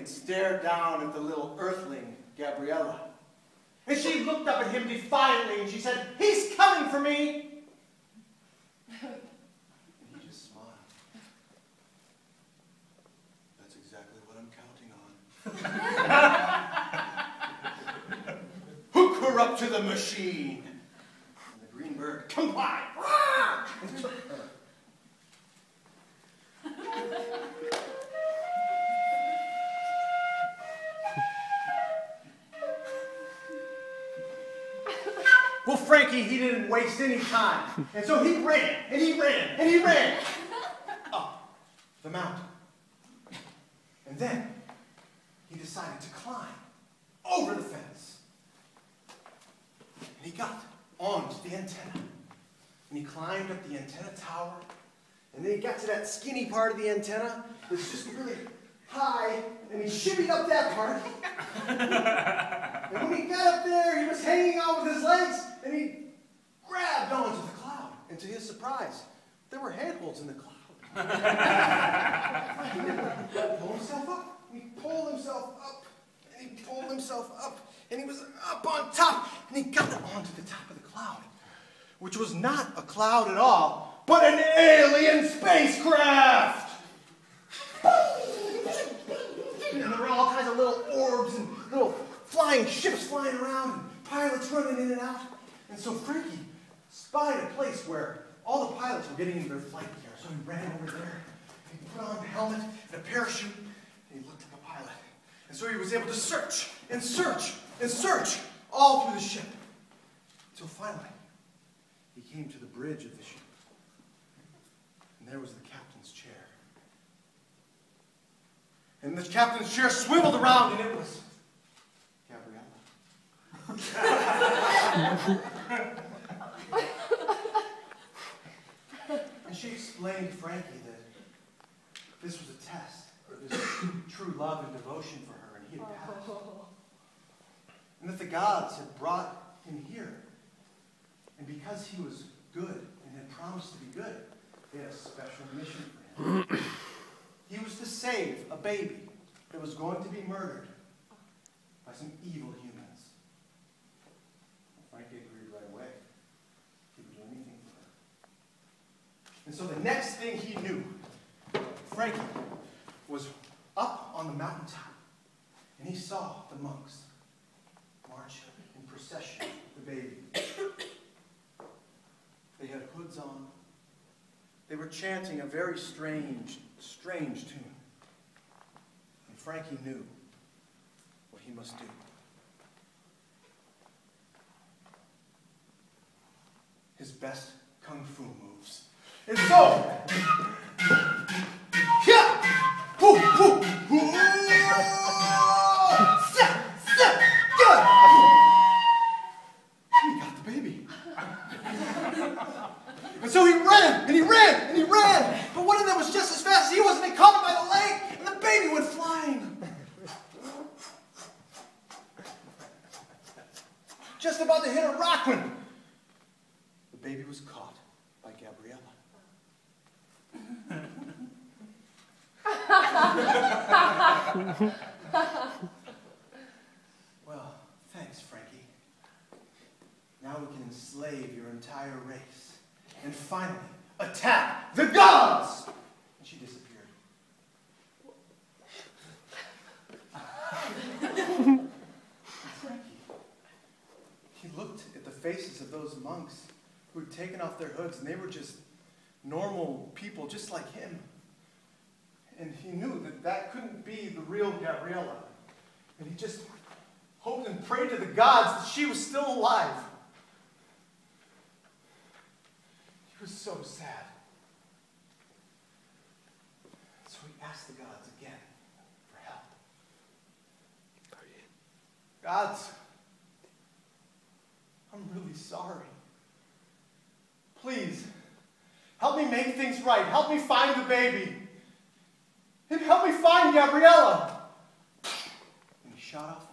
and stared down at the little earthling, Gabriella. And she looked up at him defiantly and she said, "He's coming for me!" And he just smiled. "That's exactly what I'm counting on." Hook her up to the machine. And the green bird complied and took her. Well, Frankie, he didn't waste any time. And so he ran, and he ran, and he ran up the mountain. And then he decided to climb over the fence. And he got onto the antenna. And he climbed up the antenna tower. And then he got to that skinny part of the antenna that's just really high. And he shimmied up that part. And when he got up there, he was hanging on with his legs. And he grabbed onto the cloud. And to his surprise, there were handholds in the cloud. He pulled himself up. And he pulled himself up. And he pulled himself up. And he was up on top. And he got onto the top of the cloud, which was not a cloud at all, but an alien spacecraft. And there were all kinds of little orbs and little flying ships flying around and pilots running in and out. And so Frankie spied a place where all the pilots were getting into their flight gear. So he ran over there, and he put on a helmet and a parachute, and he looked like a pilot. And so he was able to search and search and search all through the ship. Until finally, he came to the bridge of the ship. And there was the captain's chair. And the captain's chair swiveled around, and it was Gabriella. And she explained to Frankie that this was a test. It was true love and devotion for her, and he had passed. And that the gods had brought him here. And because he was good and had promised to be good, they had a special mission for him. He was to save a baby that was going to be murdered by some evil humans. Frankie agreed right away. He would do anything for her. And so the next thing he knew, Frankie was up on the mountaintop, and he saw the monks march in procession with the baby. They had hoods on. They were chanting a very strange tune. And Frankie knew what he must do. His best kung fu moves. And so, he got the baby. And so he ran, and he ran, and he ran. But one of them was just as fast as he was, and they caught him by the leg, and the baby went flying. Just about to hit a rock when the baby was caught by Gabriella. Well, thanks, Frankie. Now we can enslave your entire race. And finally, attack the gods! And she disappeared. Frankie, he looked at the faces of those monks who had taken off their hoods, and they were just normal people, just like him. And he knew that that couldn't be the real Gabriella. And he just hoped and prayed to the gods that she was still alive. He was so sad. So he asked the gods again for help. Gods, I'm really sorry. Please, help me make things right. Help me find the baby. And help me find Gabriella. And he shot off